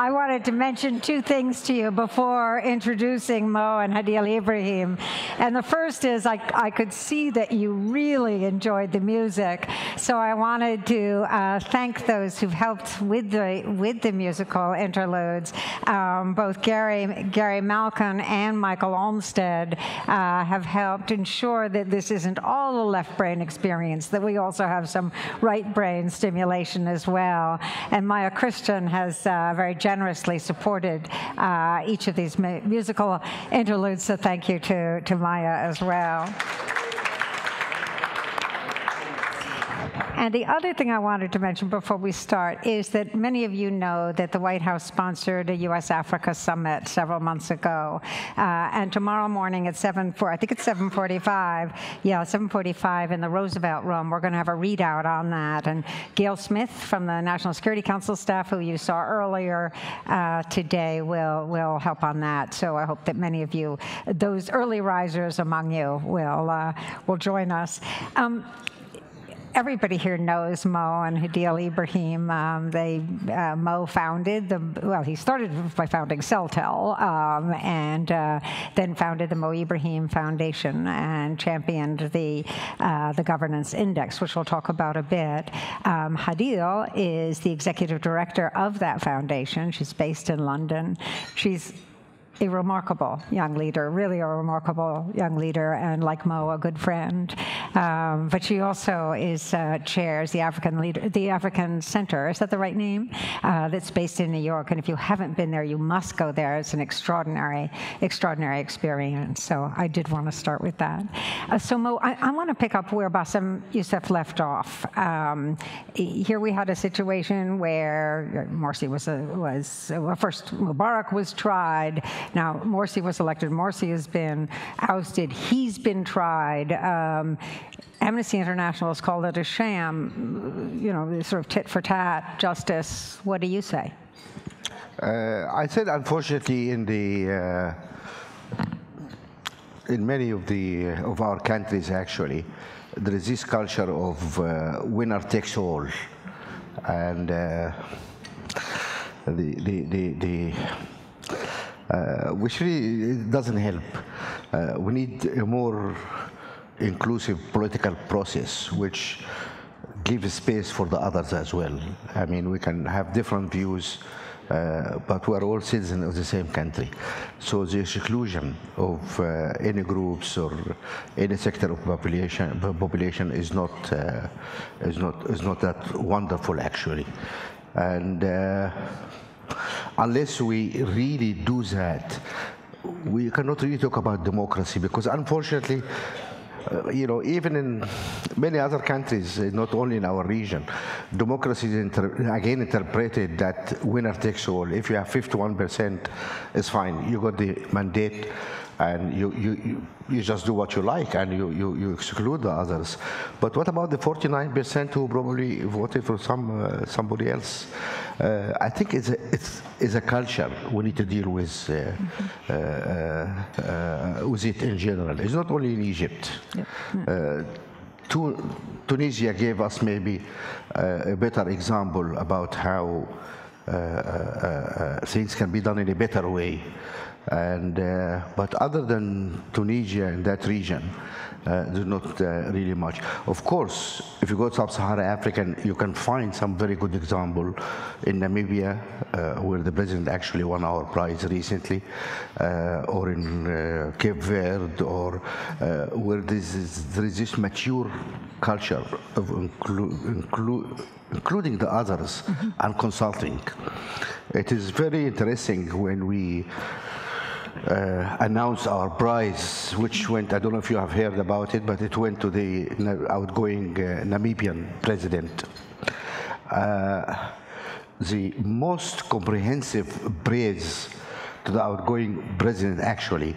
I wanted to mention two things to you before introducing Mo and Hadeel Ibrahim. And the first is I could see that you really enjoyed the music. So I wanted to thank those who've helped with the musical interludes. Both Gary Malkin and Michael Olmsted have helped ensure that this isn't all a left brain experience, that we also have some right brain stimulation as well. And Maya Christian has very generously supported each of these musical interludes, so thank you to Maya as well. And the other thing I wanted to mention before we start is that many of you know that the White House sponsored a U.S.-Africa summit several months ago. And tomorrow morning at 7:45, yeah, 7:45 in the Roosevelt Room, we're going to have a readout on that. And Gail Smith from the National Security Council staff, who you saw earlier today, will help on that. So I hope that many of you, those early risers among you, will join us. Everybody here knows Mo and Hadeel Ibrahim. Mo founded he started by founding CellTel, and then founded the Mo Ibrahim Foundation and championed the governance index, which we'll talk about a bit. Hadeel is the executive director of that foundation. She's based in London. She's a remarkable young leader, really a remarkable young leader, and like Mo, a good friend. But she also chairs the African Center. Is that the right name? That's based in New York. And if you haven't been there, you must go there. It's an extraordinary experience. So I did want to start with that. So Mo, I want to pick up where Bassem Youssef left off. Here we had a situation where Morsi first Mubarak was tried. Now, Morsi was elected. Morsi has been ousted. He's been tried. Amnesty International has called it a sham, sort of tit for tat justice. What do you say? I said, unfortunately, in many of our countries, actually, there is this culture of winner takes all, and which really doesn't help. We need a more inclusive political process, which gives space for the others as well. I mean, we can have different views, but we're all citizens of the same country. So the exclusion of any groups or any sector of population is not that wonderful, actually. And unless we really do that, we cannot really talk about democracy, because unfortunately, even in many other countries, not only in our region, democracy is again interpreted that winner takes all. If you have 51%, it's fine. You got the mandate, and you just do what you like, and you exclude the others. But what about the 49% who probably voted for somebody else? I think it's a culture we need to deal with it in general. It's not only in Egypt. Yep. Tunisia gave us maybe a better example about how things can be done in a better way. And but other than Tunisia and that region, there's not really much. Of course, if you go to Sub-Saharan Africa, you can find some very good example in Namibia, where the president actually won our prize recently, or in Cape Verde, or where there is this mature culture of including the others and consulting. It is very interesting when we announced our prize, which went, I don't know if you have heard about it, but it went to the outgoing Namibian president. The most comprehensive praise to the outgoing president actually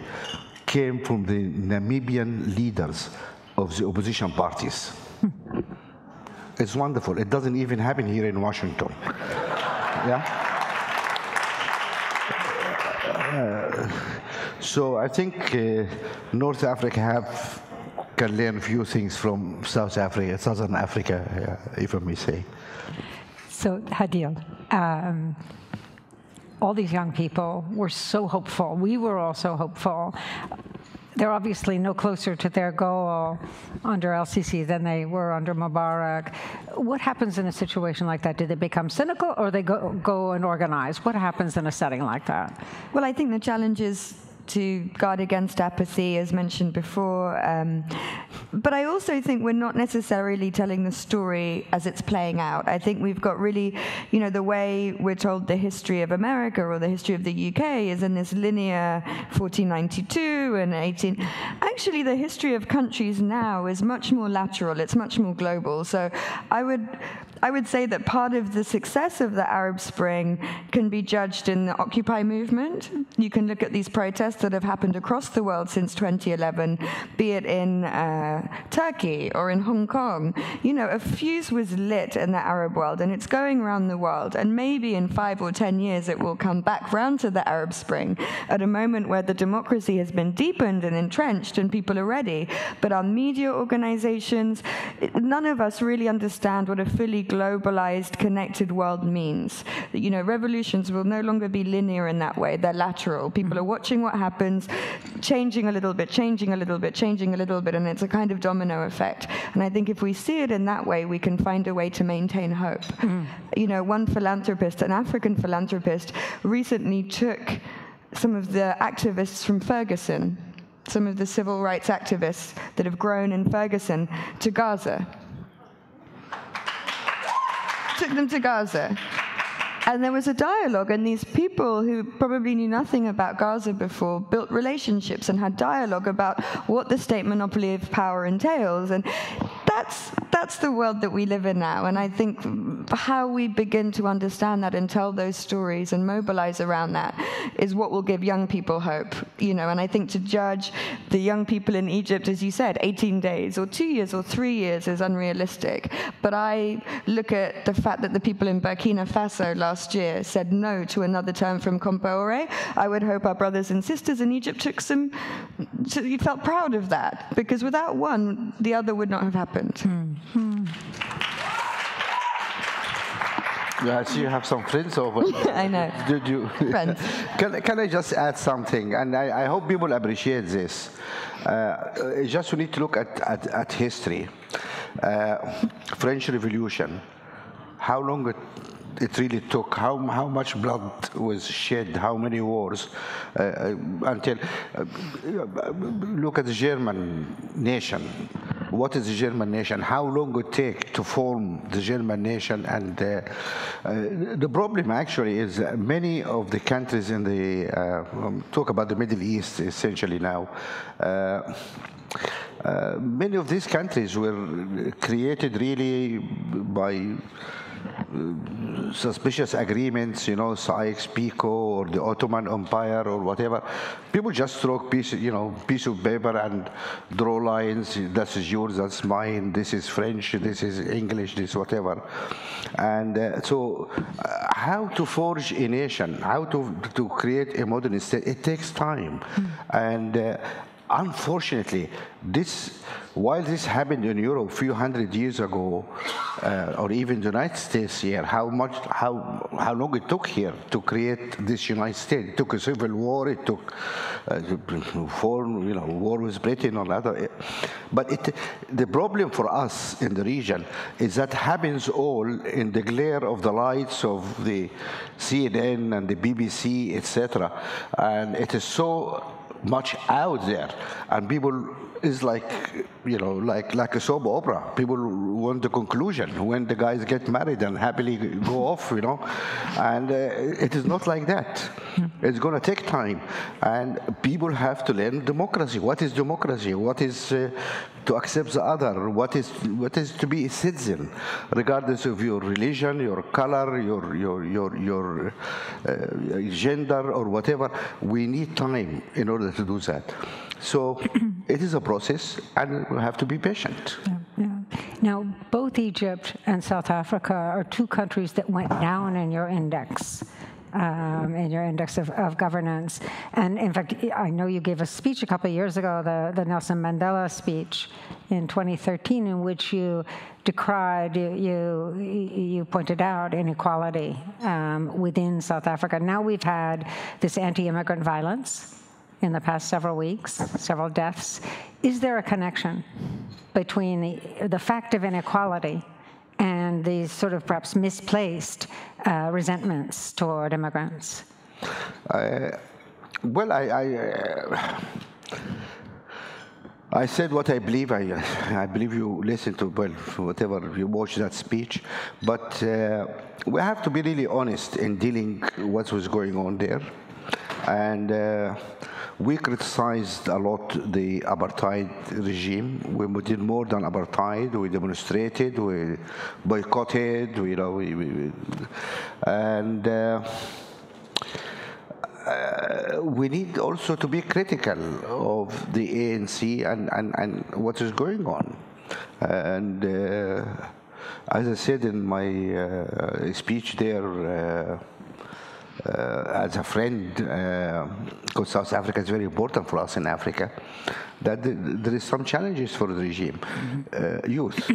came from the Namibian leaders of the opposition parties. It's wonderful. It doesn't even happen here in Washington. Yeah. So I think North Africa can learn a few things from Southern Africa, if I may say. So Hadeel, all these young people were so hopeful. We were all so hopeful. They're obviously no closer to their goal under LCC than they were under Mubarak. What happens in a situation like that? Do they become cynical, or they go and organize? What happens in a setting like that? Well, I think the challenge is to guard against apathy, as mentioned before. But I also think we're not necessarily telling the story as it's playing out. I think we've got really, the way we're told the history of America or the history of the UK is in this linear 1492 and 18. Actually, the history of countries now is much more lateral. It's much more global. So I would say that part of the success of the Arab Spring can be judged in the Occupy movement. You can look at these protests that have happened across the world since 2011, be it in Turkey or in Hong Kong. A fuse was lit in the Arab world, and it's going around the world. And maybe in 5 or 10 years, it will come back round to the Arab Spring at a moment where the democracy has been deepened and entrenched and people are ready. But our media organizations, none of us really understand what a fully globalized, connected world means. Revolutions will no longer be linear in that way. They're lateral. People are watching what happens, changing a little bit, changing a little bit, changing a little bit, and it's a kind of domino effect. And I think if we see it in that way, we can find a way to maintain hope. One philanthropist, an African philanthropist, recently took some of the activists from Ferguson, some of the civil rights activists that have grown in Ferguson, to Gaza. Took them to Gaza. And there was a dialogue, and these people who probably knew nothing about Gaza before built relationships and had dialogue about what the state monopoly of power entails. And that's the world that we live in now. And I think how we begin to understand that and tell those stories and mobilize around that is what will give young people hope. And I think to judge the young people in Egypt, as you said, 18 days or 2 years or 3 years is unrealistic. But I look at the fact that the people in Burkina Faso last year said no to another term from Compaoré. I would hope our brothers and sisters in Egypt felt proud of that, because without one, the other would not have happened. Yeah, I see you have some friends over there. I know. Did you? Friends. Can I just add something? And I hope people appreciate this. Just we need to look at history. French Revolution, how long it really took, how much blood was shed, how many wars, until, look at the German nation. What is the German nation? How long it take to form the German nation? And the problem actually is many of the countries in the, talk about the Middle East essentially now, many of these countries were created really by suspicious agreements, Sykes-Picot or the Ottoman Empire or whatever. People just throw piece of paper and draw lines. This is yours, that's mine. This is French. This is English. This whatever. And so, how to forge a nation? How to create a modern state? It takes time, and. Unfortunately, while this happened in Europe a few hundred years ago, or even the United States here, how long it took here to create this United States? It took a civil war. It took war with Britain or other. But the problem for us in the region is that happens all in the glare of the lights of the CNN and the BBC, etc. And it is so much out there, and people is like a soap opera. People want the conclusion when the guys get married and happily go off, and it is not like that. It's going to take time, and people have to learn democracy. What is democracy? What is to accept the other? What is to be a citizen, regardless of your religion, your color, your gender, or whatever? We need time in order to do that. So it is a process, and we have to be patient. Yeah. Now, both Egypt and South Africa are two countries that went down in your index in your index of governance. And in fact, I know you gave a speech a couple of years ago, the Nelson Mandela speech in 2013, in which you decried, you pointed out inequality within South Africa. Now we've had this anti-immigrant violence in the past several weeks, several deaths. Is there a connection between the fact of inequality and these sort of perhaps misplaced resentments toward immigrants? Well, I said what I believe. I believe you listened to, well, whatever, you watched that speech. But we have to be really honest in dealing what was going on there. And we criticized a lot the apartheid regime. We did more than apartheid. We demonstrated, we boycotted, and we need also to be critical of the ANC and what is going on. And as I said in my speech there, as a friend, because South Africa is very important for us in Africa, that there is some challenges for the regime. Youth.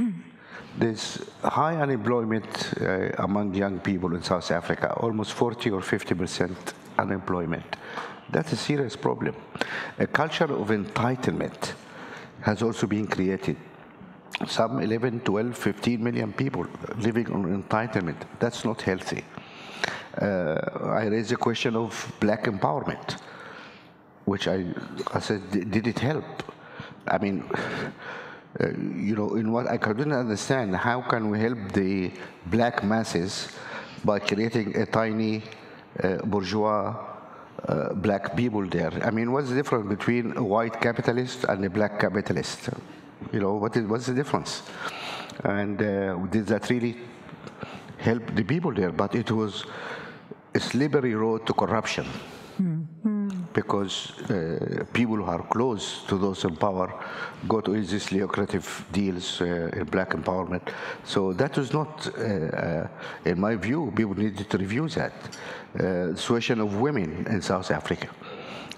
There's high unemployment among young people in South Africa, almost 40 or 50% unemployment. That's a serious problem. A culture of entitlement has also been created. Some 11, 12, 15 million people living on entitlement. That's not healthy. I raised the question of black empowerment, which I said, did it help? I mean, in what I couldn't understand, how can we help the black masses by creating a tiny bourgeois black people there? I mean, what's the difference between a white capitalist and a black capitalist? What's the difference? And did that really help the people there? But it was a slippery road to corruption, because people who are close to those in power go to these lucrative deals in black empowerment. So that was not, in my view, people needed to review that. The situation of women in South Africa,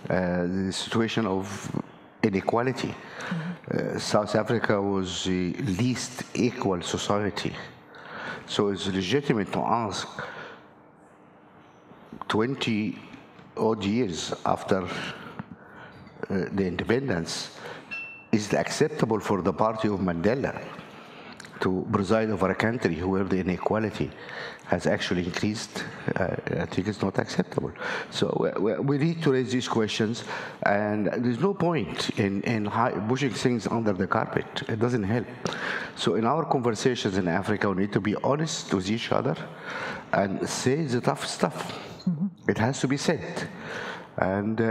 the situation of inequality. South Africa was the least equal society. So it's legitimate to ask, 20 odd years after the independence, is it acceptable for the party of Mandela to preside over a country where the inequality has actually increased? I think it's not acceptable. So we need to raise these questions, and there's no point in pushing things under the carpet. It doesn't help. So in our conversations in Africa, we need to be honest with each other and say the tough stuff. It has to be said. And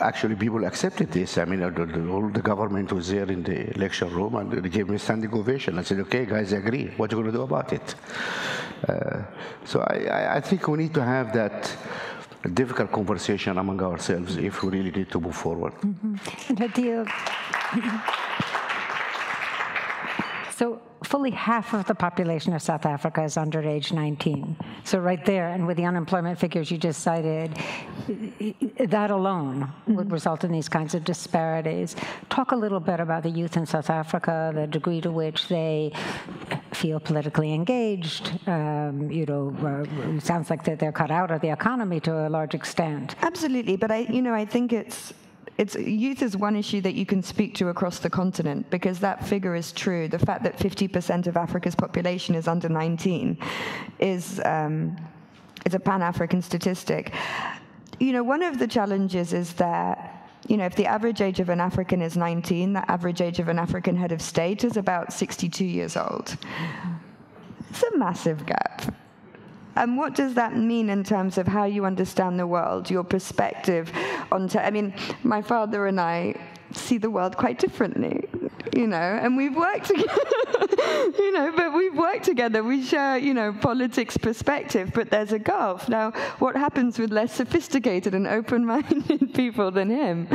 actually, people accepted this. I mean, all the government was there in the lecture room, and they gave me a standing ovation. I said, okay, guys, I agree. What are you going to do about it? So I think we need to have that difficult conversation among ourselves if we really need to move forward. And Hadeel, so fully half of the population of South Africa is under age 19. So right there, and with the unemployment figures you just cited, that alone would result in these kinds of disparities. Talk a little bit about the youth in South Africa, the degree to which they feel politically engaged. It sounds like that they're cut out of the economy to a large extent. Absolutely, but I think youth is one issue that you can speak to across the continent, because that figure is true. The fact that 50% of Africa's population is under 19 is a Pan-African statistic. One of the challenges is that, if the average age of an African is 19, the average age of an African head of state is about 62 years old. It's a massive gap. And what does that mean in terms of how you understand the world, your perspective on... my father and I see the world quite differently, and we've worked together, but we've worked together. We share, politics perspective, but there's a gulf. Now, what happens with less sophisticated and open-minded people than him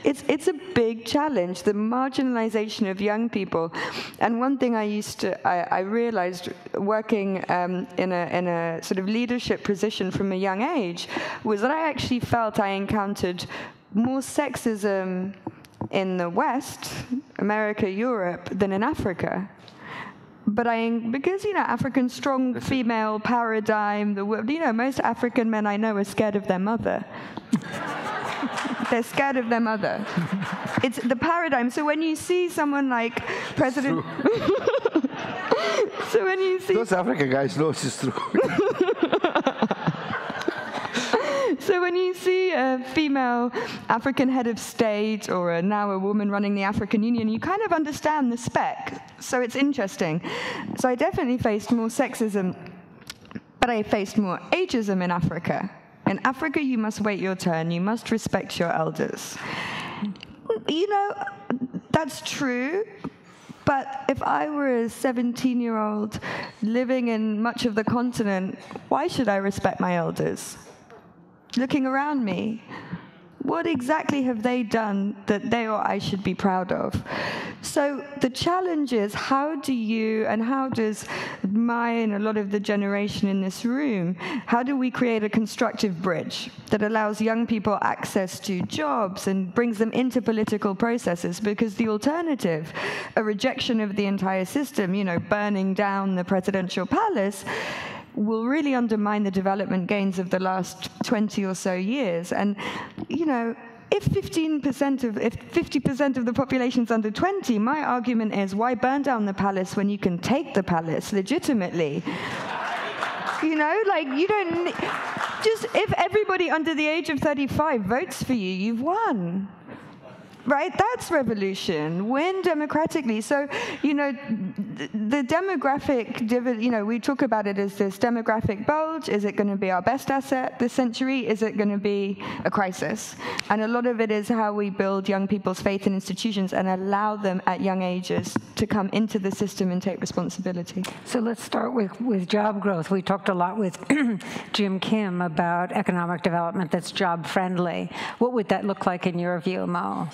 it's a big challenge, the marginalization of young people. And one thing I realized working in a sort of leadership position from a young age was that I actually felt I encountered more sexism in the West, America, Europe, than in Africa. But because, African strong female paradigm, most African men I know are scared of their mother. They're scared of their mother. It's the paradigm. So when you see someone like President... So when you see... Those African guys know it's true. So when you see a female African head of state or now a woman running the African Union, you kind of understand the spec. So it's interesting. So I definitely faced more sexism, but I faced more ageism in Africa. In Africa, you must wait your turn. You must respect your elders. That's true. But if I were a 17-year-old living in much of the continent, why should I respect my elders? Looking around me, what exactly have they done that they or I should be proud of? So the challenge is, how do you, and how does and a lot of the generation in this room, how do we create a constructive bridge that allows young people access to jobs and brings them into political processes? Because the alternative, a rejection of the entire system, burning down the presidential palace, will really undermine the development gains of the last 20 or so years. And, if 50% of the population is under 20, my argument is, why burn down the palace when you can take the palace legitimately? You don't... Just if everybody under the age of 35 votes for you, you've won. Right? That's revolution. Win democratically. So, the demographic, we talk about it as this demographic bulge. Is it going to be our best asset this century? Is it going to be a crisis? And a lot of it is how we build young people's faith in institutions and allow them at young ages to come into the system and take responsibility. So let's start with job growth. We talked a lot with Jim Kim about economic development that's job friendly. What would that look like in your view, Mo?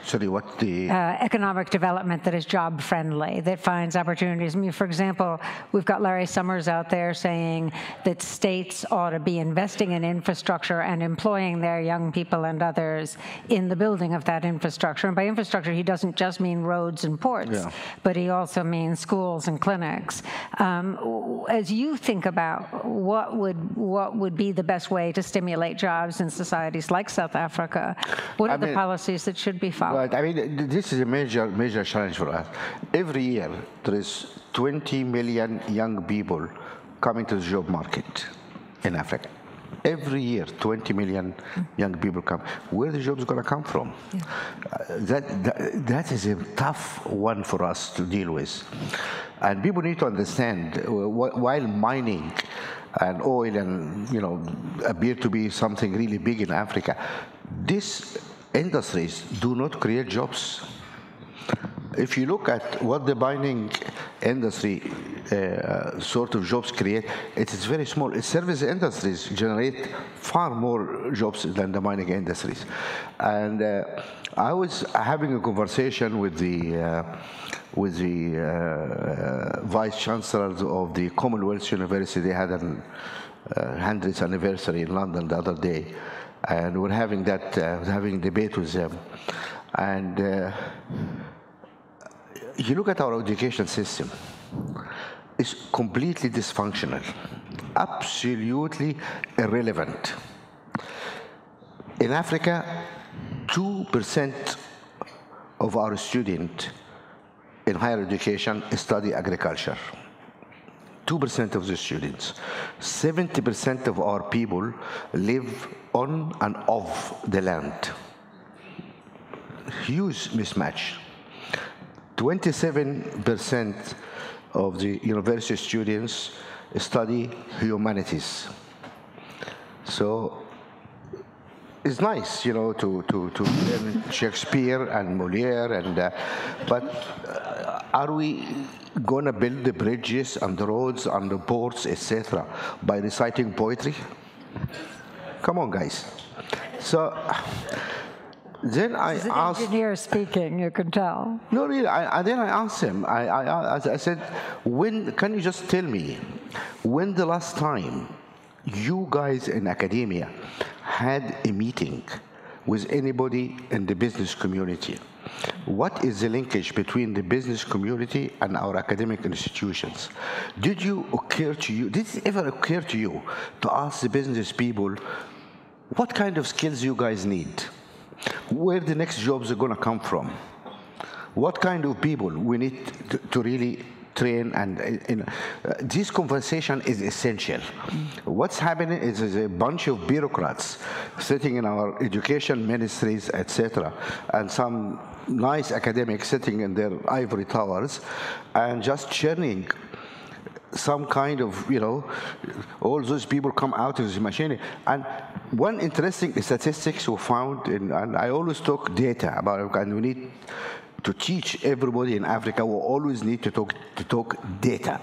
Sorry, what the... economic development that is job-friendly, that finds opportunities. I mean, for example, we've got Larry Summers out there saying that states ought to be investing in infrastructure and employing their young people and others in the building of that infrastructure. And by infrastructure, he doesn't just mean roads and ports, but he also means schools and clinics. As you think about what would be the best way to stimulate jobs in societies like South Africa, what are the policies that should be followed? Right. I mean, this is a major challenge for us. Every year, there is 20 million young people coming to the job market in Africa. Every year, 20 million young people come. Where are the jobs going to come from? That is a tough one for us to deal with. And people need to understand, while mining and oil and, appear to be something really big in Africa, these industries do not create jobs. If you look at what the mining industry sort of jobs create, it is very small. Service industries generate far more jobs than the mining industries. And I was having a conversation with the vice chancellors of the Commonwealth University. They had a 100th anniversary in London the other day, and we're having a debate with them. And you look at our education system, it's completely dysfunctional, absolutely irrelevant. In Africa, 2% of our students in higher education study agriculture. 2% of the students. 70% of our people live on and off the land. Huge mismatch. 27% of the university students study humanities. So it's nice, to learn Shakespeare and Moliere, but are we going to build the bridges and the roads and the ports, etc., by reciting poetry? Come on, guys. So then I He's an asked... engineer speaking, you can tell. No, really, then I asked him, I said, can you just tell me, when the last time you guys in academia had a meeting with anybody in the business community? What is the linkage between the business community and our academic institutions? Did it ever occur to you to ask the business people what kind of skills you guys need? Where the next jobs are going to come from? What kind of people we need to really train? And this conversation is essential. What's happening is a bunch of bureaucrats sitting in our education ministries, etc., and some nice academics sitting in their ivory towers and just churning some kind of, all those people come out of the machine. And one interesting statistics we found, and I always talk data about it, and we need to teach everybody in Africa, we always need to talk data,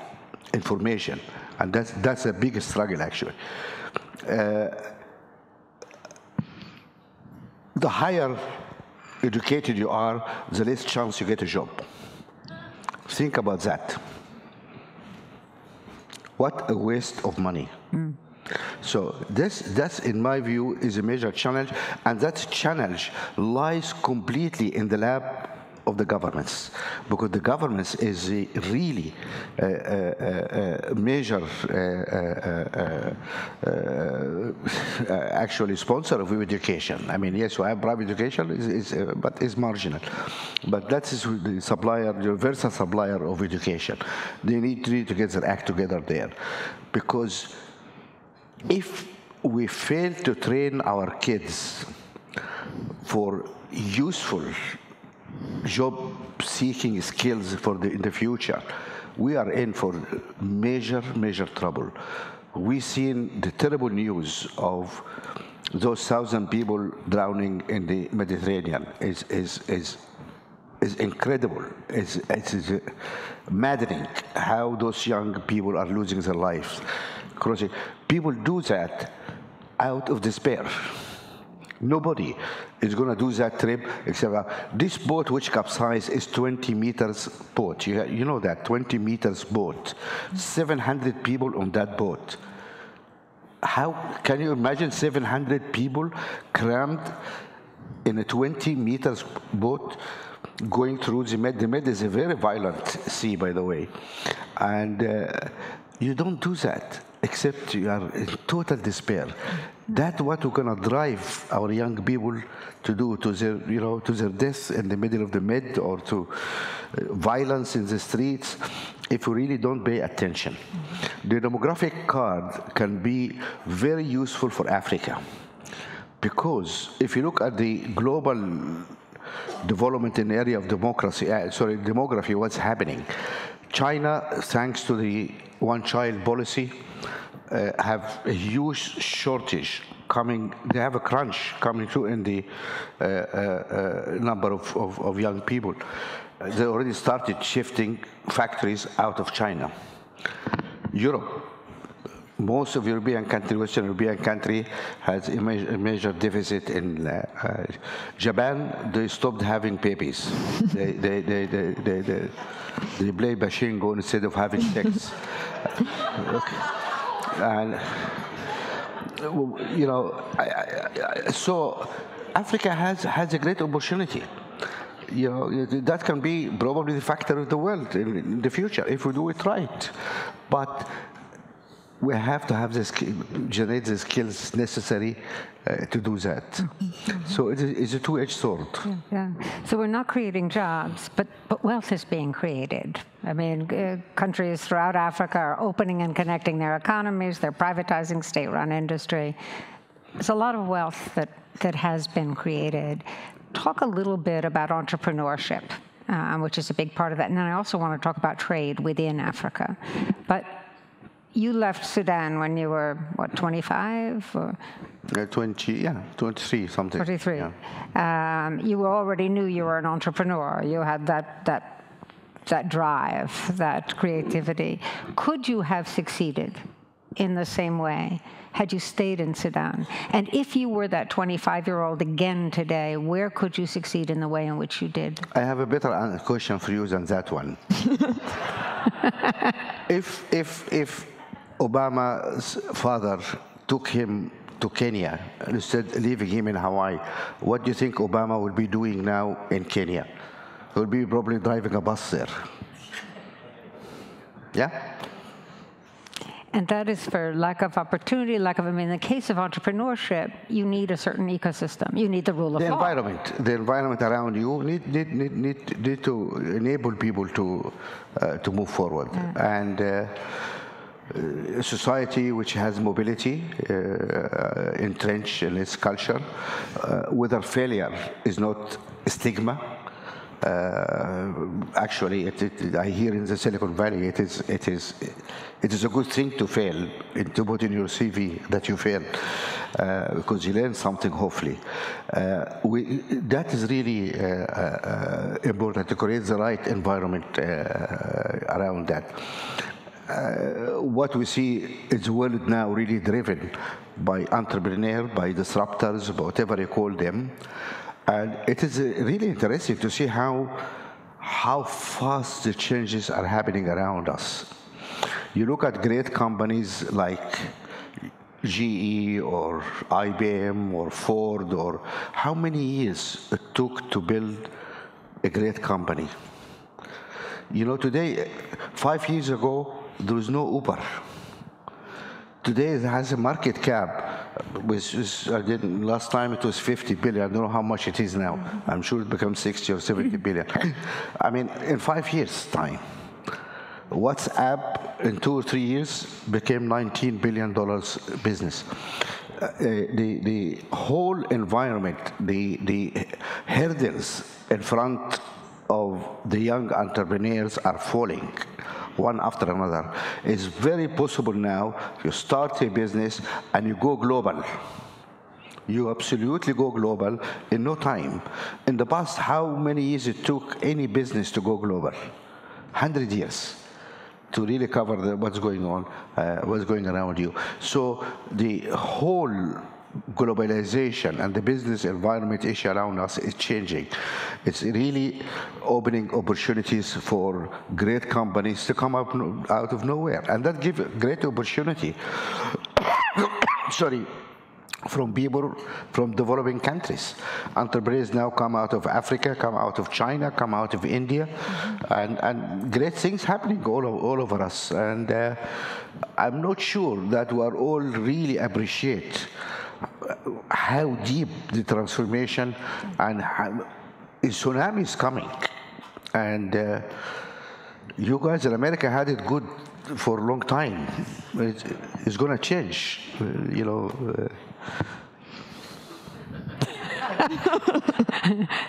information, and that's a big struggle, actually. The higher educated you are, the less chance you get a job. Think about that. What a waste of money. So that's, in my view, is a major challenge, and that challenge lies completely in the lap of the governments, because the governments is a really major actually sponsor of education. I mean, yes, we have private education, but it's marginal. But that is the supplier, the universal supplier of education. They need to get their act together there, because if we fail to train our kids for useful job-seeking skills in the future, we are in for major, major trouble. We've seen the terrible news of those 1,000 people drowning in the Mediterranean. Is incredible. It's maddening how those young people are losing their lives. People do that out of despair. Nobody is going to do that trip except this boat, which capsized, is 20 meters boat. You know that, 20 meters boat. 700 people on that boat. How can you imagine 700 people crammed in a 20 meters boat going through the Med? The Med is a very violent sea, by the way. And you don't do that except you are in total despair. That's what we're going to drive our young people to do, to their death in the middle of the Med, or to violence in the streets, if we really don't pay attention. The demographic card can be very useful for Africa, because if you look at the global development in the area of demography, what's happening? China, thanks to the one-child policy, have a huge shortage coming. They have a crunch coming through in the number of young people. They already started shifting factories out of China. Europe, most of European countries, Western European country, has a major deficit in Japan. They stopped having babies. They play bashingo instead of having sex. Okay. And so Africa has a great opportunity. That can be probably the factor of the world in the future if we do it right. But we have to have generate the skills necessary to do that. So it's a two-edged sword. Yeah. So we're not creating jobs, but wealth is being created. I mean, countries throughout Africa are opening and connecting their economies. They're privatizing state-run industry. There's a lot of wealth that has been created. Talk a little bit about entrepreneurship, which is a big part of that. And then I also want to talk about trade within Africa. But you left Sudan when you were, 25? Or? 23, something. 23. Yeah. You already knew you were an entrepreneur. You had that drive, that creativity. Could you have succeeded in the same way had you stayed in Sudan? And if you were that 25-year-old again today, where could you succeed in the way in which you did? I have a better question for you than that one. If Obama's father took him to Kenya instead of leaving him in Hawaii, what do you think Obama will be doing now in Kenya? He will be probably driving a bus there. Yeah? And that is for lack of opportunity, in the case of entrepreneurship, you need a certain ecosystem. You need the rule of law. The environment around you need to enable people to move forward. Yeah. And a society which has mobility entrenched in its culture, whether failure is not a stigma. Actually, I hear in the Silicon Valley, it is a good thing to fail, to put in your CV that you failed, because you learn something, hopefully. That is really important, to create the right environment around that. What we see is the world now really driven by entrepreneurs, by disruptors, whatever you call them. And it is really interesting to see how fast the changes are happening around us. You look at great companies like GE or IBM or Ford, or how many years it took to build a great company. You know, today, 5 years ago, there was no Uber. Today it has a market cap, last time it was 50 billion. I don't know how much it is now. I'm sure it becomes 60 or 70 billion. I mean, in 5 years' time. WhatsApp in 2 or 3 years became $19 billion business. The whole environment, the hurdles in front of the young entrepreneurs are falling, one after another. It's very possible now you start a business and you go global. You absolutely go global in no time. In the past, how many years it took any business to go global? 100 years to really cover what's going on, what's going around you. So the whole globalization and the business environment issue around us is changing. It's really opening opportunities for great companies to come up out of nowhere, and that gives great opportunity from people from developing countries. Entrepreneurs now come out of Africa, come out of China, come out of India, and great things happening all over us. And I'm not sure that we are all really appreciate how deep the transformation and how a tsunami is coming. And you guys in America had it good for a long time. It's going to change, you know.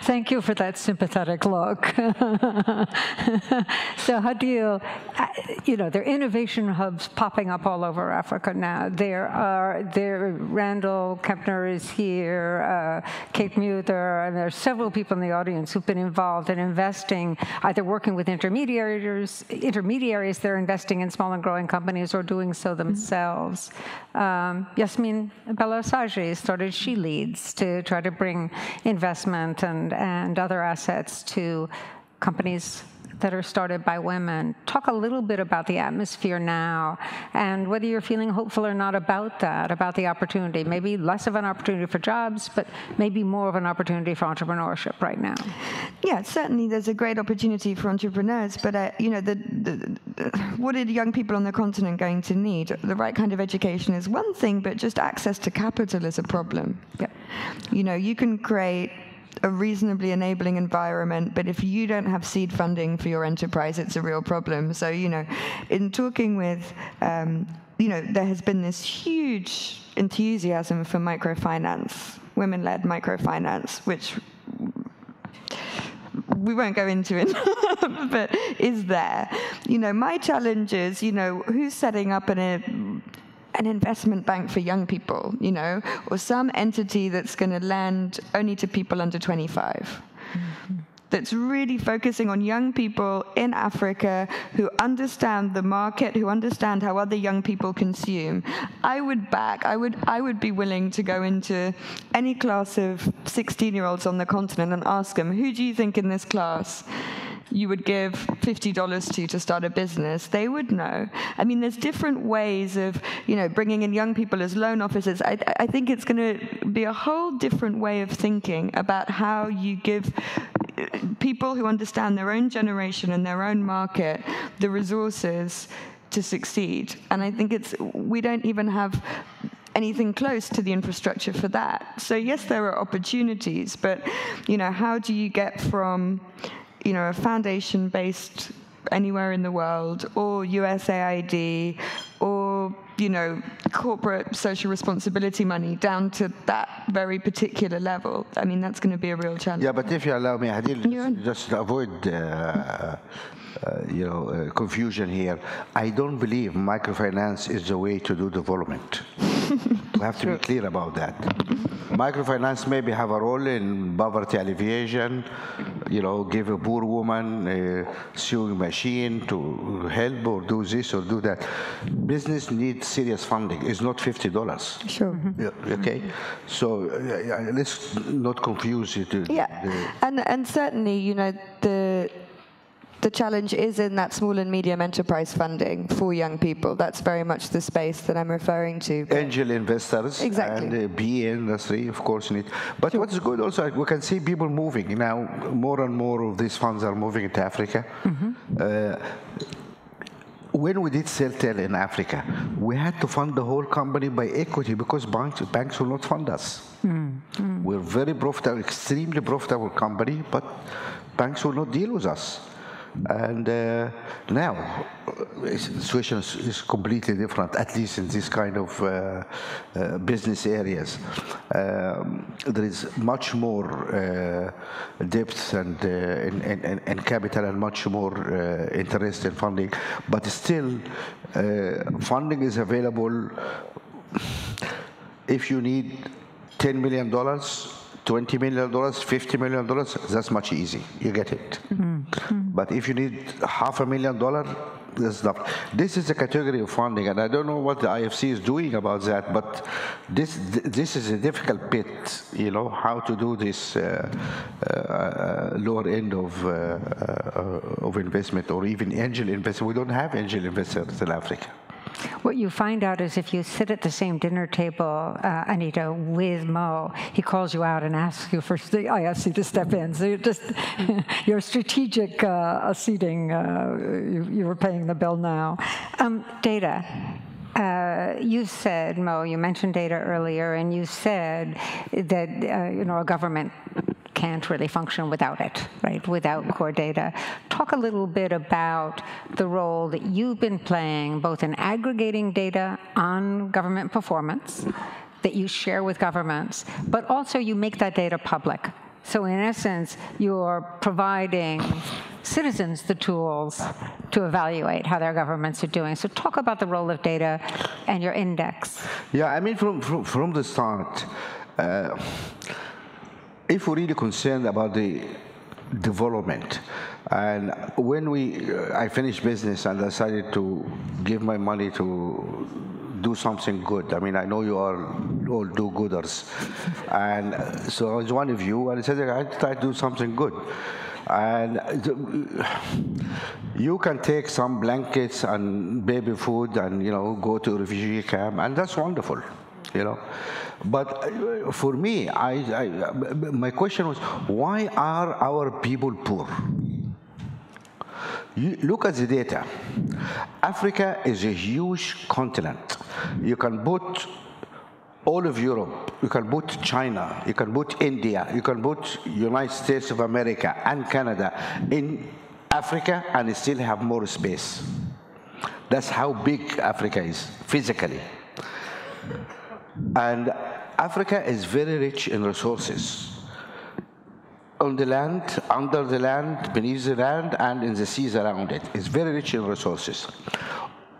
Thank you for that sympathetic look. So Hadeel, you know, there are innovation hubs popping up all over Africa now. Randall Kempner is here, Kate Muther, and there are several people in the audience who've been involved in investing, either working with intermediaries, they're investing in small and growing companies, or doing so themselves. Yasmin Bellasaji started She Leads to try to bring investment and other assets to companies that are started by women. Talk a little bit about the atmosphere now, and whether you're feeling hopeful or not about that, about the opportunity. Maybe less of an opportunity for jobs, but maybe more of an opportunity for entrepreneurship right now. Yeah, certainly there's a great opportunity for entrepreneurs, but you know, what are the young people on the continent going to need? The right kind of education is one thing, but just access to capital is a problem. Yep. You know, you can create a reasonably enabling environment, but if you don't have seed funding for your enterprise, it's a real problem. So, you know, in talking with, you know, there has been this huge enthusiasm for microfinance, women-led microfinance, which we won't go into it, but is there. You know, my challenge is, you know, who's setting up an investment bank for young people, you know, or some entity that's going to lend only to people under 25. Mm-hmm. that's really focusing on young people in Africa who understand the market, who understand how other young people consume, I would be willing to go into any class of 16-year-olds on the continent and ask them, who do you think in this class you would give $50 to start a business? They would know. I mean, there's different ways of, bringing in young people as loan officers. I think it's going to be a whole different way of thinking about how you give people who understand their own generation and their own market the resources to succeed. And I think we don't even have anything close to the infrastructure for that. So yes, there are opportunities, but how do you get from a foundation based anywhere in the world, or USAID, or corporate social responsibility money down to that very particular level? I mean, that's going to be a real challenge. Yeah, but if you allow me, Hadeel, just to avoid confusion here, I don't believe microfinance is the way to do development. We have to be clear about that. Microfinance maybe have a role in poverty alleviation, give a poor woman a sewing machine to help or do this or do that. Business needs serious funding. It's not $50. Sure. Okay? So let's not confuse it. And certainly, the challenge is in that small and medium enterprise funding for young people. That's very much the space that I'm referring to. Angel investors and the PE industry, of course, need. But what's good also, we can see people moving. Now, more and more of these funds are moving into Africa. When we did CellTel in Africa, we had to fund the whole company by equity because banks will not fund us. We're very profitable, extremely profitable company, but banks will not deal with us. And now, the situation is completely different, at least in this kind of business areas. There is much more depth and capital and much more interest in funding, but still, funding is available if you need $10 million, $20 million, $50 million, that's much easy. You get it. But if you need $500,000, that's not. This is a category of funding, and I don't know what the IFC is doing about that, but this is a difficult bit, how to do this lower end of investment or even angel investment. We don't have angel investors in Africa. What you find out is if you sit at the same dinner table, Anita, with Mo, he calls you out and asks you for the IFC to step in. So you're just, your strategic seating, you were paying the bill now. Data. You said, Mo, you mentioned data earlier, and you said that a government can't really function without it, right? Without core data. Talk a little bit about the role that you've been playing, both in aggregating data on government performance that you share with governments, but also you make that data public. So in essence, you're providing citizens the tools to evaluate how their governments are doing. So talk about the role of data and your index. Yeah, I mean, from the start, if we're really concerned about the development, and when I finished business and decided to give my money to do something good. I mean, I know you are all do-gooders. And so I was one of you, and I said, I try to do something good. And you can take some blankets and baby food and, go to a refugee camp, and that's wonderful, But for me, my question was, why are our people poor? You look at the data. Africa is a huge continent. You can put all of Europe, you can put China, you can put India, you can put United States of America and Canada in Africa and still have more space. That's how big Africa is, physically. And Africa is very rich in resources. On the land, under the land, beneath the land, and in the seas around it. It's very rich in resources.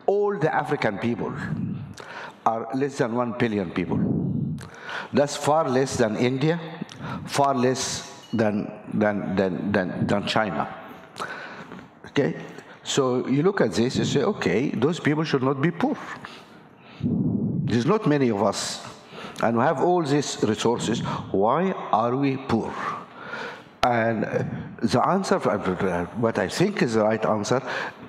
All the African people are less than 1 billion people. That's far less than India, far less than China. Okay? So you look at this, you say, okay, those people should not be poor. There's not many of us, and we have all these resources. Why are we poor? And the answer, what I think is the right answer,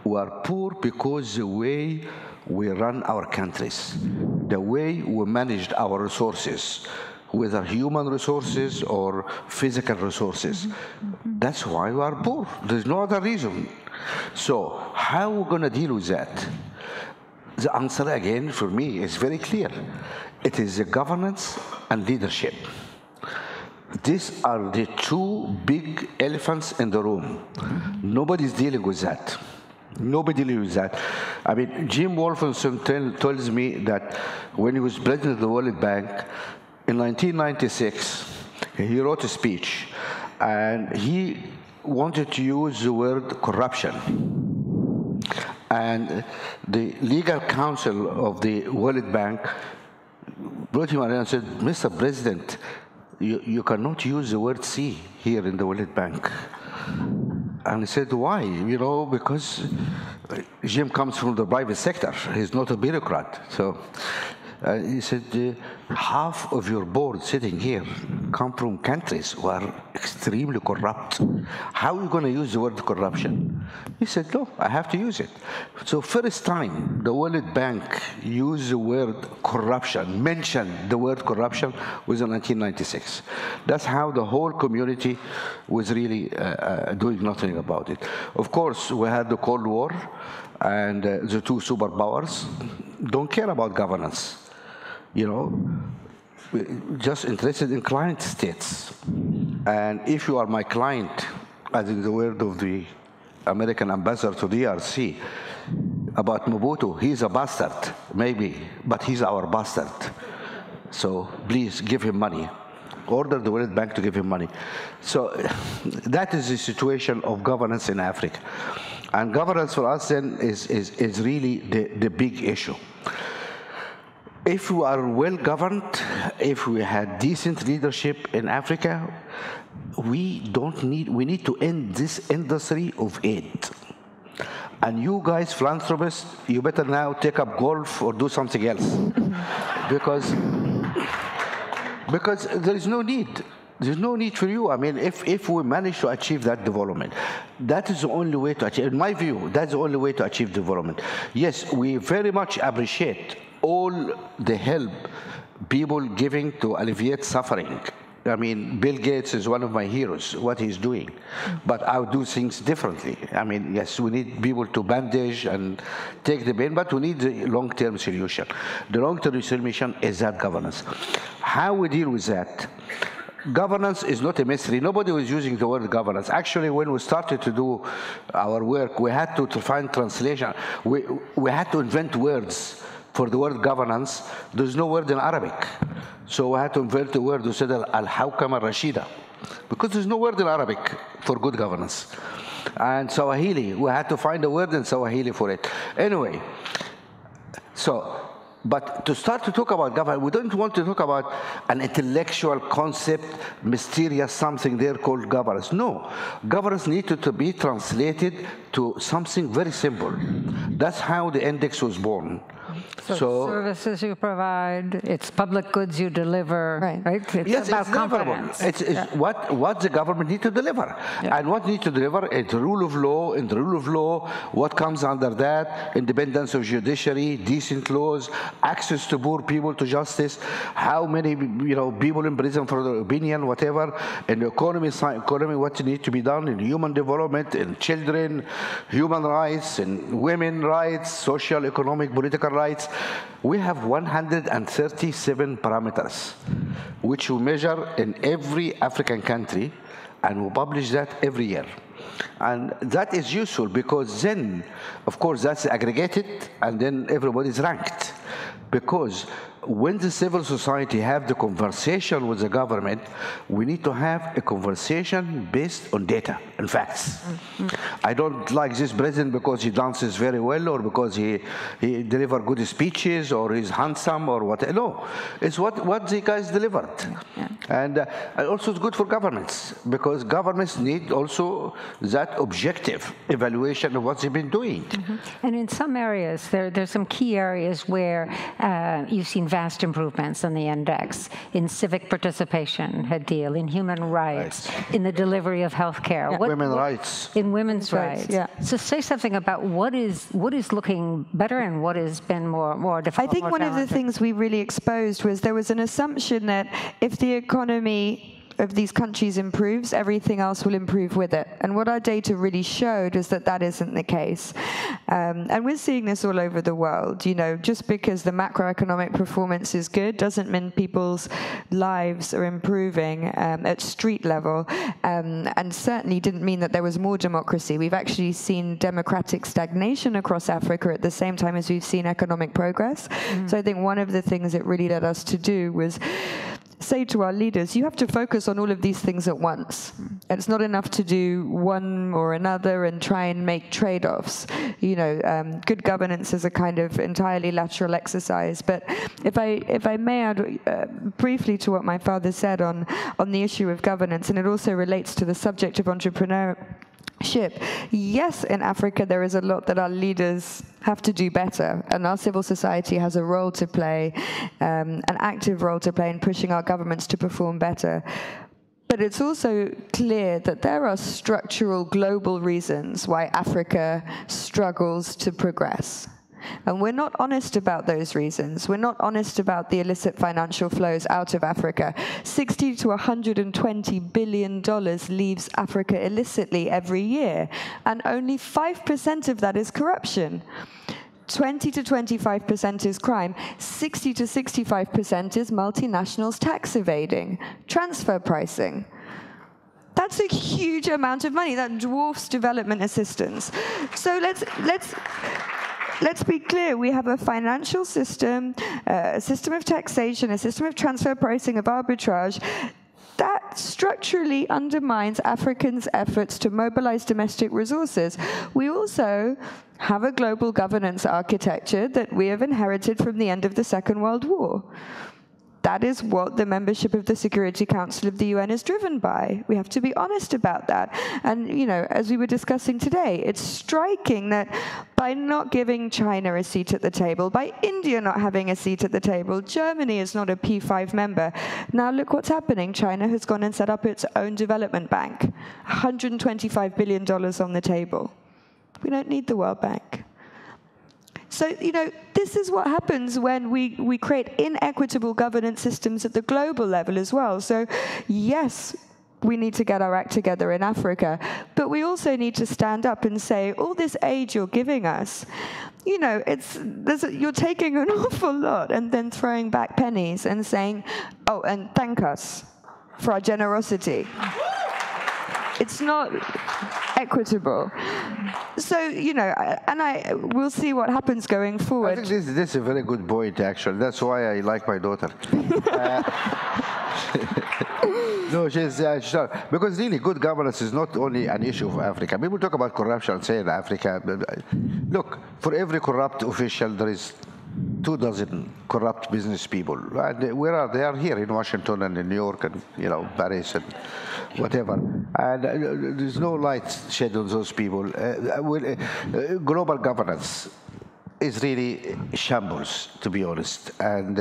we are poor because the way we run our countries, the way we managed our resources, whether human resources or physical resources. That's why we are poor. There's no other reason. So how are we going to deal with that? The answer, again, for me, is very clear. It is the governance and leadership. These are the two big elephants in the room. Nobody's dealing with that. Nobody dealing with that. I mean, Jim Wolfenson tells me that when he was president of the World Bank, in 1996, he wrote a speech, and he wanted to use the word corruption. And the legal counsel of the World Bank brought him and said, Mr. President, you cannot use the word C here in the World Bank. And he said, why? You know, because Jim comes from the private sector. He's not a bureaucrat. So he said, half of your board sitting here come from countries who are extremely corrupt. How are you going to use the word corruption? He said, no, I have to use it. So first time the World Bank used the word corruption, mentioned the word corruption, was in 1996. That's how the whole community was really doing nothing about it. Of course, we had the Cold War, and the two superpowers don't care about governance. You know, just interested in client states. And if you are my client, as in the word of the American ambassador to DRC, about Mobutu, he's a bastard, maybe, but he's our bastard. So please give him money. Order the World Bank to give him money. So that is the situation of governance in Africa. And governance for us then is really the big issue. If we are well governed, if we had decent leadership in Africa, we need to end this industry of aid. And you guys, philanthropists, you better now take up golf or do something else. because there is no need. There's no need for you. I mean, if we manage to achieve that development, that is the only way to achieve, in my view, that's the only way to achieve development. Yes, we very much appreciate all the help people giving to alleviate suffering. I mean, Bill Gates is one of my heroes, what he's doing. But I would do things differently. I mean, yes, we need people to bandage and take the pain, but we need the long-term solution. The long-term solution is that governance. How we deal with that? Governance is not a mystery. Nobody was using the word governance. Actually, when we started to do our work, we had to find translation. We had to invent words for the word governance. There's no word in Arabic. So we had to invent the word, we said al-hawkama al-rashida, because there's no word in Arabic for good governance. And Swahili, we had to find a word in Swahili for it. Anyway, but to start to talk about governance, we don't want to talk about an intellectual concept, mysterious something there called governance. No, governance needs to be translated to something very simple. That's how the index was born. So services you provide, it's public goods you deliver, right? It's yes, about it's confidence. It's what the government needs to deliver. Yeah. And what needs to deliver is the rule of law. In the rule of law, what comes under that? Independence of judiciary, decent laws, access to poor people to justice, how many people in prison for their opinion, whatever, in the economy, what needs to be done in human development, in children, human rights, in women rights, social, economic, political rights. We have 137 parameters, which we measure in every African country, and we publish that every year. And that is useful because then, of course, that's aggregated, and then everybody's ranked. Because when the civil society have the conversation with the government, we need to have a conversation based on data and facts. I don't like this president because he dances very well, or because he deliver good speeches, or he's handsome, or what. No, it's what the guys delivered. And also it's good for governments, because governments need also that objective evaluation of what they've been doing. And in some areas, there's some key areas where you've seen vast improvements on the index, in civic participation, Hadeel, in human rights, in the delivery of healthcare. Women's rights. In women's rights. Yeah. So say something about what is looking better and what has been more difficult. I think one of the things we really exposed was there was an assumption that if the economy of these countries improves, everything else will improve with it. And what our data really showed was that that isn't the case. And we're seeing this all over the world. You know, just because the macroeconomic performance is good doesn't mean people's lives are improving at street level, and certainly didn't mean that there was more democracy. We've actually seen democratic stagnation across Africa at the same time as we've seen economic progress. So I think one of the things it really led us to do was say to our leaders, you have to focus on all of these things at once. It's not enough to do one or another and try and make trade-offs. You know, good governance is a kind of entirely lateral exercise. But if I may add briefly to what my father said on the issue of governance, and it also relates to the subject of entrepreneurship. Yes, in Africa there is a lot that our leaders have to do better, and our civil society has a role to play, an active role to play in pushing our governments to perform better. But it's also clear that there are structural global reasons why Africa struggles to progress. And we're not honest about those reasons. We're not honest about the illicit financial flows out of Africa. $60 to $120 billion leaves Africa illicitly every year, and only 5% of that is corruption. 20 to 25% is crime. 60 to 65% is multinationals tax evading, transfer pricing. That's a huge amount of money. That dwarfs development assistance. So let's be clear, we have a financial system, a system of taxation, a system of transfer pricing, of arbitrage, that structurally undermines Africans' efforts to mobilize domestic resources. We also have a global governance architecture that we have inherited from the end of the Second World War. That is what the membership of the Security Council of the UN is driven by. We have to be honest about that. And, you know, as we were discussing today, it's striking that by not giving China a seat at the table, by India not having a seat at the table, Germany is not a P5 member. Now look what's happening. China has gone and set up its own development bank, $125 billion on the table. We don't need the World Bank. So, you know, this is what happens when we create inequitable governance systems at the global level as well. So, yes, we need to get our act together in Africa, but we also need to stand up and say, all this aid you're giving us, you know, you're taking an awful lot and then throwing back pennies and saying, oh, and thank us for our generosity. It's not equitable. So, you know, we'll see what happens going forward. I think this is a very good point, actually. That's why I like my daughter. No, she's because really good governance is not only an issue of Africa. People talk about corruption and say in Africa, look, for every corrupt official, there is 24 corrupt business people. And where are they? Are here in Washington and in New York and, you know, Paris and whatever. And there's no light shed on those people. Global governance is really shambles, to be honest. And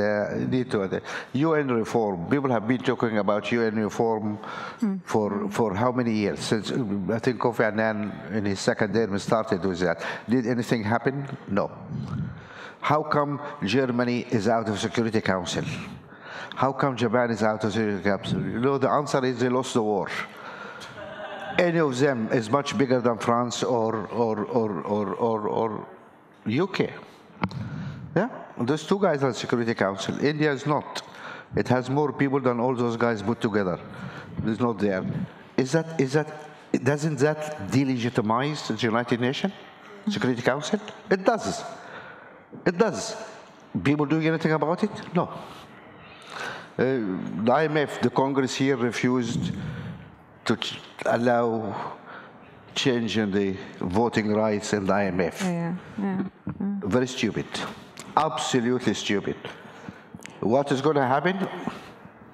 need to UN reform. People have been talking about UN reform for how many years? Since I think Kofi Annan in his second term started with that. Did anything happen? No. How come Germany is out of Security Council? How come Japan is out of Security Council? You know, the answer is they lost the war. Any of them is much bigger than France or UK. Yeah, those two guys are Security Council. India is not. It has more people than all those guys put together. It's not there. Doesn't that delegitimize the United Nations Security Council? It does. It does. people doing anything about it? No. The IMF, the Congress here refused to allow change in the voting rights in the IMF. Very stupid. Absolutely stupid. What is going to happen?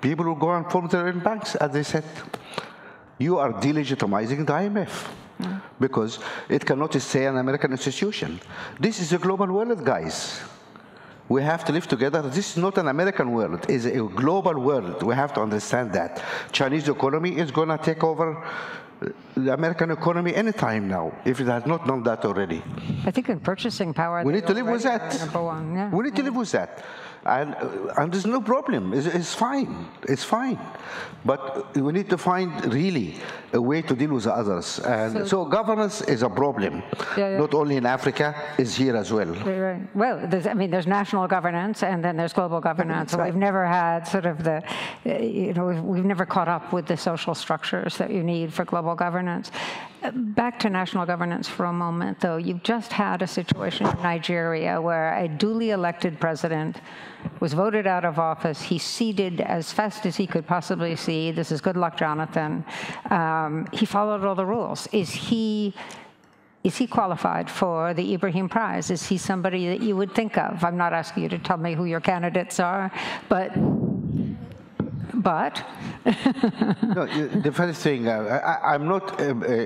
People will go and form their own banks, as they said. You are delegitimizing the IMF because it cannot stay an American institution. This is a global world, guys. We have to live together. This is not an American world. It's a global world. We have to understand that. Chinese economy is going to take over the American economy anytime now, if it has not done that already. I think in purchasing power, we need to live with that. Number one. Yeah. We need to live with that. And there's no problem. It's fine. It's fine. But we need to find really a way to deal with the others. And so governance is a problem. Not only in Africa, it's here as well. Right. Well, there's national governance and then there's global governance. Right. We've never had sort of we've never caught up with the social structures that you need for global governance. Back to national governance for a moment, though. You've just had a situation in Nigeria where a duly elected president was voted out of office. He ceded as fast as he could possibly cede. This is good luck, Jonathan. He followed all the rules. Is he qualified for the Ibrahim Prize? Is he somebody that you would think of? I'm not asking you to tell me who your candidates are, but no, the first thing, I'm not.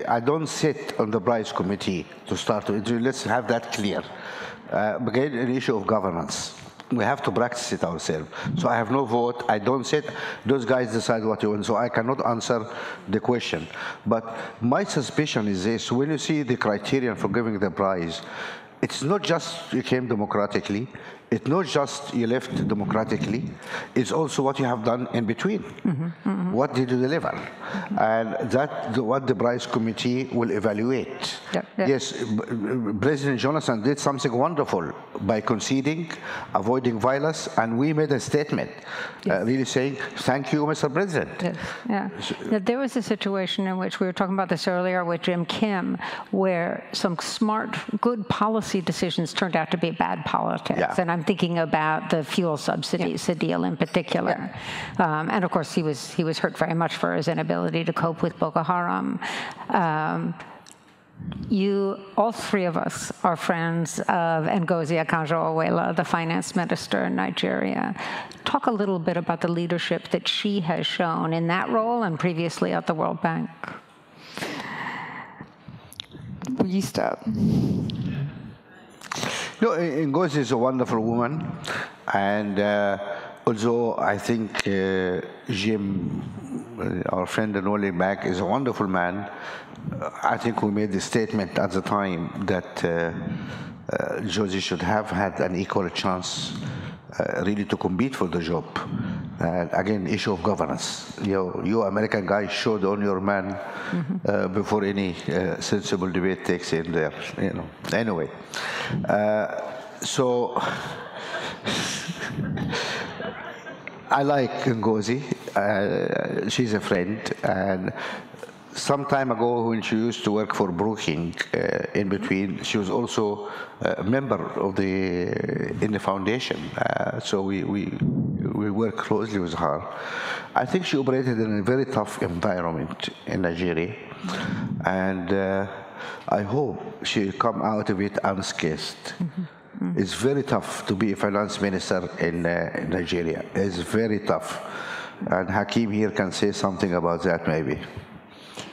I don't sit on the Prize Committee to start with. Let's have that clear. Again, an issue of governance. We have to practice it ourselves. So I have no vote. I don't sit. Those guys decide what you want. So I cannot answer the question. But my suspicion is this: when you see the criterion for giving the prize, it's not just you came democratically. It's not just you left democratically. It's also what you have done in between. What did you deliver? And that's what the Prize Committee will evaluate. Yes, President Jonathan did something wonderful by conceding, avoiding violence, and we made a statement really saying, thank you, Mr. President. There was a situation in which we were talking about this earlier with Jim Kim, where some smart, good policy decisions turned out to be bad politics. And I'm thinking about the fuel subsidies, Hadeel in particular. And of course, he was hurt very much for his inability to cope with Boko Haram. All three of us are friends of Ngozi Okonjo-Iweala, the finance minister in Nigeria. Talk a little bit about the leadership that she has shown in that role and previously at the World Bank. Will you start? No, Ngozi is a wonderful woman, and although I think Jim, our friend in World Bank, is a wonderful man, I think we made the statement at the time that Josie should have had an equal chance really to compete for the job. And again, issue of governance. You American guys showed on your man before any sensible debate takes in there. Anyway, so I like Ngozi. She's a friend, and some time ago, when she used to work for Brookings, in between, she was also a member of in the foundation. So we work closely with her. I think she operated in a very tough environment in Nigeria, and I hope she'll come out of it unscathed. It's very tough to be a finance minister in Nigeria. It's very tough, and Hakeem here can say something about that, maybe.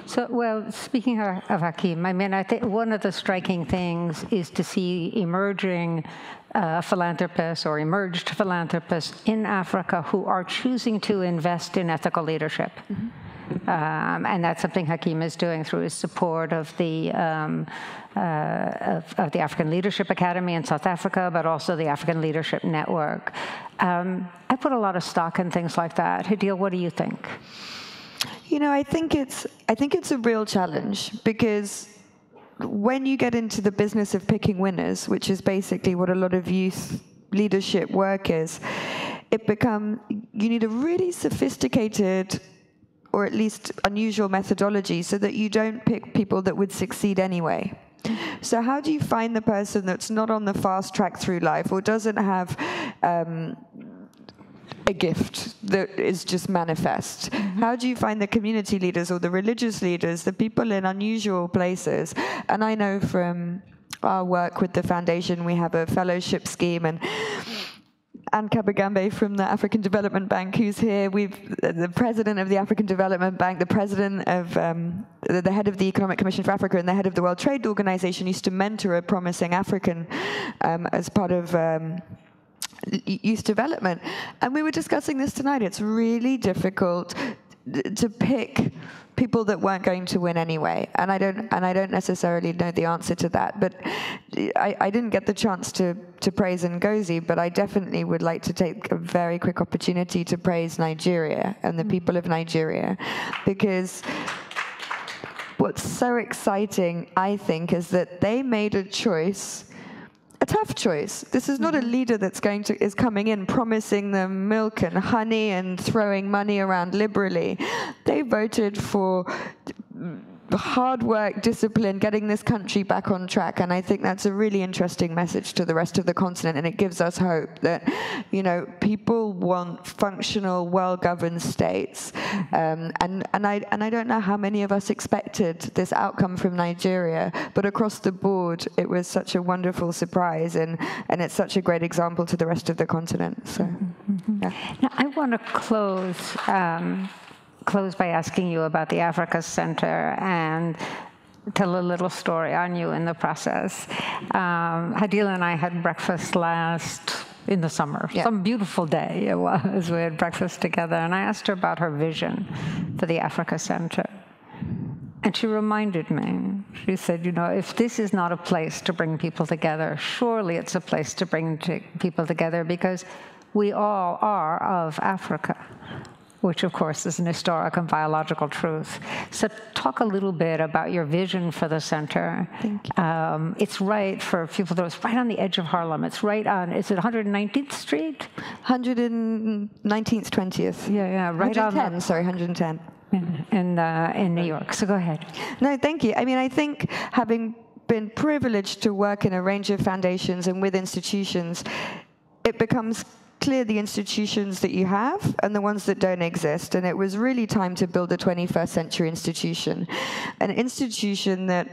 So, well, speaking of Hakeem, I mean, I think one of the striking things is to see emerging philanthropists or emerged philanthropists in Africa who are choosing to invest in ethical leadership. And that's something Hakeem is doing through his support of the African Leadership Academy in South Africa, but also the African Leadership Network. I put a lot of stock in things like that. Hadeel, what do you think? I think it's a real challenge, because when you get into the business of picking winners, which is basically what a lot of youth leadership work is, you need a really sophisticated or at least unusual methodology so that you don't pick people that would succeed anyway. So how do you find the person that's not on the fast track through life or doesn't have a gift that is just manifest? How do you find the community leaders or the religious leaders, the people in unusual places? And I know from our work with the foundation, we have a fellowship scheme, and Anne Kabagambe from the African Development Bank, who's here. The president of the African Development Bank, the president of the head of the Economic Commission for Africa, and the head of the World Trade Organization used to mentor a promising African as part of youth development. And we were discussing this tonight. It's really difficult to pick people that weren't going to win anyway, and I don't necessarily know the answer to that. But I didn't get the chance to praise Ngozi, but I definitely would like to take a very quick opportunity to praise Nigeria and the people of Nigeria, because what's so exciting, I think, is that they made a choice. A tough choice. This is not a leader that's is coming in promising them milk and honey and throwing money around liberally. They voted for hard work, discipline, getting this country back on track, and I think that's a really interesting message to the rest of the continent, and it gives us hope that, you know, people want functional, well-governed states, and I don't know how many of us expected this outcome from Nigeria, but across the board, it was such a wonderful surprise, and it's such a great example to the rest of the continent. So, yeah. Now, I want to close by asking you about the Africa Center and tell a little story on you in the process. Hadeel and I had breakfast in the summer. Yeah. Some beautiful day it was. We had breakfast together, and I asked her about her vision for the Africa Center. And she reminded me, she said, you know, if this is not a place to bring people together, surely it's a place to bring people together, because we all are of Africa, which of course is an historic and biological truth. So talk a little bit about your vision for the center. Thank you. It's right, for people, it's right on the edge of Harlem. It's right on, is it 119th Street? 119th, 20th. Yeah, right 110, sorry, 110. In New York, so go ahead. No, thank you. I mean, I think having been privileged to work in a range of foundations and with institutions, it becomes clear the institutions that you have and the ones that don't exist. And it was really time to build a 21st century institution. An institution that,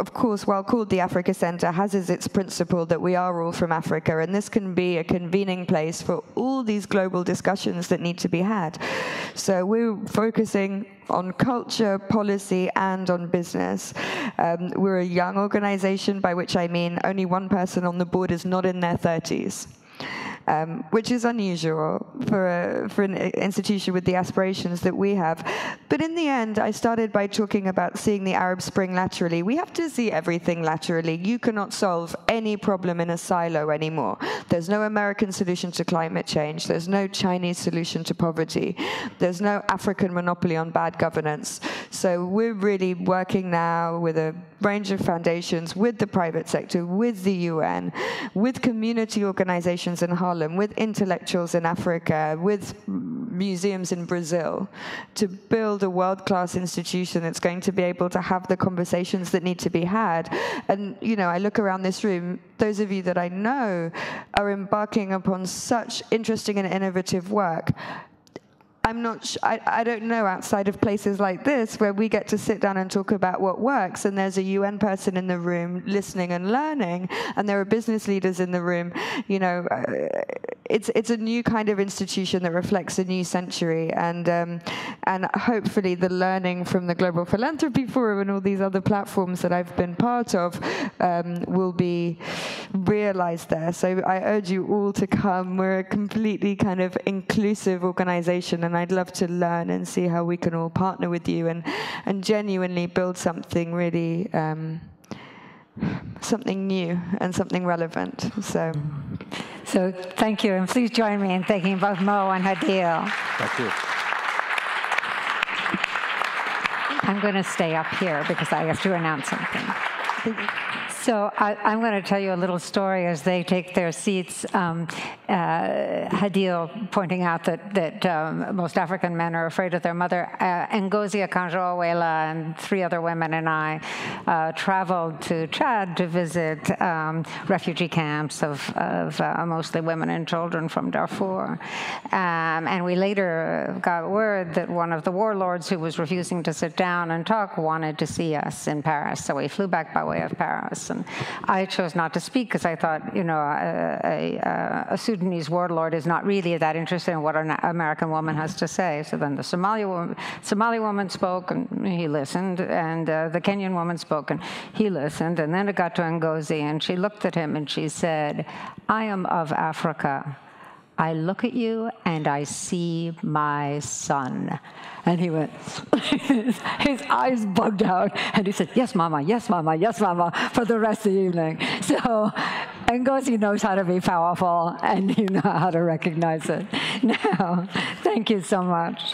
of course, while called the Africa Center, has as its principle that we are all from Africa, and this can be a convening place for all these global discussions that need to be had. So we're focusing on culture, policy, and on business. We're a young organization, by which I mean only one person on the board is not in their 30s. Which is unusual for an institution with the aspirations that we have. But in the end, I started by talking about seeing the Arab Spring laterally. We have to see everything laterally. You cannot solve any problem in a silo anymore. There's no American solution to climate change. There's no Chinese solution to poverty. There's no African monopoly on bad governance. So we're really working now with a range of foundations, with the private sector, with the UN, with community organizations in Harlem, with intellectuals in Africa, with museums in Brazil, to build a world-class institution that's going to be able to have the conversations that need to be had. And, you know, I look around this room, those of you that I know are embarking upon such interesting and innovative work. I don't know outside of places like this where we get to sit down and talk about what works, and there's a UN person in the room listening and learning, and there are business leaders in the room. You know, it's a new kind of institution that reflects a new century, and hopefully the learning from the Global Philanthropy Forum and all these other platforms that I've been part of will be realized there. So I urge you all to come. We're a completely kind of inclusive organization, and I'd love to learn and see how we can all partner with you and genuinely build something really, something new and something relevant. So thank you, and please join me in thanking both Mo and Hadeel. Thank you. I'm going to stay up here because I have to announce something. So I'm going to tell you a little story as they take their seats. Hadeel pointing out that most African men are afraid of their mother. Ngozi Okonjo-Iweala and 3 other women and I traveled to Chad to visit refugee camps of mostly women and children from Darfur. And we later got word that one of the warlords who was refusing to sit down and talk wanted to see us in Paris. So we flew back by way of Paris. And I chose not to speak because I thought, a Sudanese warlord is not really that interested in what an American woman has to say. So then the Somali woman spoke, and he listened, and the Kenyan woman spoke, and he listened. And then it got to Ngozi, and she looked at him, and she said, "I am of Africa. I look at you and I see my son." And he went, his eyes bugged out, and he said, "Yes, Mama, yes, Mama, yes, Mama," for the rest of the evening. So Ngozi knows how to be powerful, and you know how to recognize it. Now, thank you so much.